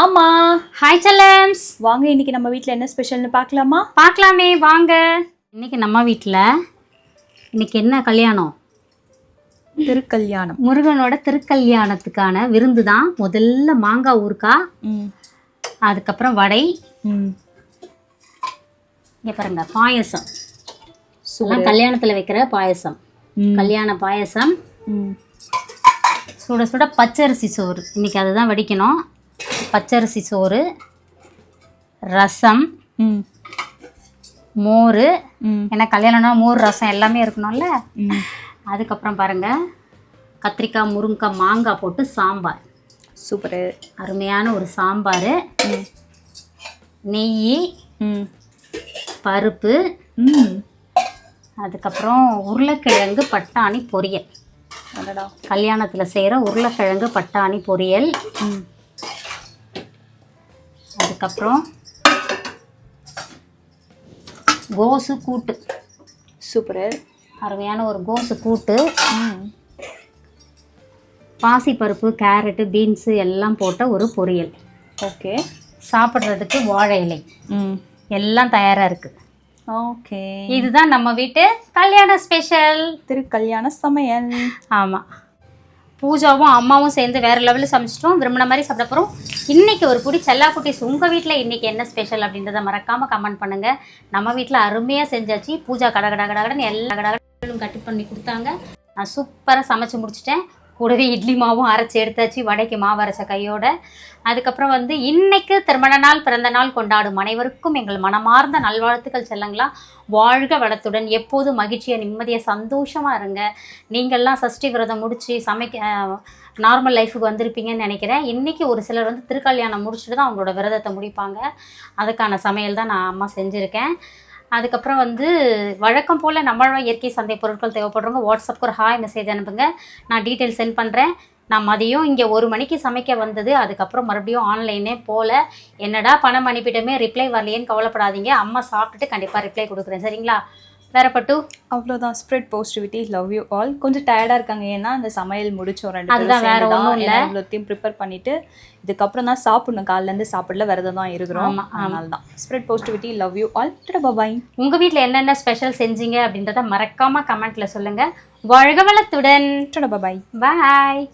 அம்மா ஹாய் செல்லம்ஸ், வாங்க. இன்னைக்கு நம்ம வீட்டில் என்ன ஸ்பெஷல்னு பார்க்கலாமா? பார்க்கலாமே வாங்க. இன்னைக்கு நம்ம வீட்டில் இன்னைக்கு என்ன கல்யாணம்? திருக்கல்யாணம். முருகனோட திருக்கல்யாணத்துக்கான விருந்து தான். முதல்ல மாங்காய் ஊறுகாய், அதுக்கப்புறம் வடை, இங்கே பாருங்க பாயசம். கல்யாணத்தில் வைக்கிற பாயசம், கல்யாண பாயசம். சுட சுட பச்சரிசி சோறு, இன்னைக்கு அதுதான் வடிக்கணும். பச்சரிசி சோறு, ரசம், மோர். ஏன்னா கல்யாணம்னா மோர் ரசம் எல்லாமே இருக்கணும்ல. அதுக்கப்புறம் பாருங்க கத்திரிக்காய் முருங்கைக்காய் மாங்காய் போட்டு சாம்பார். சூப்பரு, அருமையான ஒரு சாம்பார். நெய், பருப்பு, அதுக்கப்புறம் உருளைக்கிழங்கு பட்டாணி பொரியல். கல்யாணத்தில் செய்கிற உருளைக்கிழங்கு பட்டாணி பொரியல். அதுக்கப்புறம் கோசு கூட்டு. சூப்பரு, அருமையான ஒரு கோசு கூட்டு. பாசிப்பருப்பு, கேரட்டு, பீன்ஸு எல்லாம் போட்ட ஒரு பொரியல். ஓகே. சாப்பிட்றதுக்கு வாழை இலை. எல்லாம் தயாராக இருக்குது. ஓகே, இதுதான் நம்ம வீட்டு கல்யாண ஸ்பெஷல், திருக்கல்யாண சமையல். ஆமாம், பூஜாவும் அம்மாவும் சேர்ந்து வேறு லெவலில் சமைச்சிட்டோம். விரும்பின மாதிரி சாப்பிட போகிறோம். இன்றைக்கி ஒரு குடி செல்லா குட்டீஸ், உங்கள் வீட்டில் இன்றைக்கி என்ன ஸ்பெஷல் அப்படின்றத மறக்காமல் கமெண்ட் பண்ணுங்கள். நம்ம வீட்டில் அருமையாக செஞ்சாச்சு. பூஜா கடகடன்னு எல்லா கடகடலும் கட்டி பண்ணி கொடுத்தாங்க. நான் சூப்பராக சமைச்சு முடிச்சிட்டேன். கூடவே இட்லி மாவும் அரைச்சி எடுத்தாச்சு, வடைக்கு மாவு அரைச்ச கையோட. அதுக்கப்புறம் இன்றைக்கு திருமண நாள், பிறந்த நாள் கொண்டாடும் அனைவருக்கும் எங்கள் மனமார்ந்த நல்வாழ்த்துக்கள் செல்லங்களா. வாழ்க வளத்துடன், எப்போதும் மகிழ்ச்சியாக நிம்மதியாக சந்தோஷமாக இருங்க. நீங்கள்லாம் சஷ்டி விரதம் முடித்து நார்மல் லைஃபுக்கு வந்திருப்பீங்கன்னு நினைக்கிறேன். இன்றைக்கி ஒரு சிலர் திருக்கல்யாணம் முடிச்சுட்டு தான் அவங்களோட விரதத்தை முடிப்பாங்க. அதுக்கான சமையல் தான் நான் அம்மா செஞ்சுருக்கேன். அதுக்கப்புறம் வழக்கம் போல் நம்மளோட இயற்கை சந்தை பொருட்கள் தேவைப்படுறவங்க வாட்ஸ்அப்புக்கு ஒரு ஹாய் மெசேஜ் அனுப்புங்க. நான் டீட்டெயில் சென்ட் பண்ணுறேன். நான் மதியம் இங்கே 1 மணிக்கு சமைக்க வந்தது. அதுக்கப்புறம் மறுபடியும் ஆன்லைனே போல். என்னடா பணம் அனுப்பிட்டோமே ரிப்ளை வரலையேன்னு கவலைப்படாதீங்க. அம்மா சாப்பிட்டுட்டு கண்டிப்பாக ரிப்ளை கொடுக்குறேன், சரிங்களா? வேற பட்டு அவ்வளோதான். Spread positivity, love you all. கொஞ்சம் டயர்டாக இருக்காங்க, ஏன்னா அந்த சமையல் முடிச்சோம். அதுதான், வேற ஒன்றும் இல்லை. இவ்வளோத்தையும் ப்ரிப்பேர் பண்ணிவிட்டு இதுக்கப்புறம் தான் சாப்பிடணும். காலிலேருந்து சாப்பிடல, விரதம் தான் இருக்கிறோம். அதனால தான் spread positivity, love you all. Bye. உங்கள் வீட்டில் என்னென்ன ஸ்பெஷல் செஞ்சீங்க அப்படின்றத மறக்காமல் கமெண்ட்டில் சொல்லுங்கள். வாழ்க வளத்துடன். பாய் பாய்.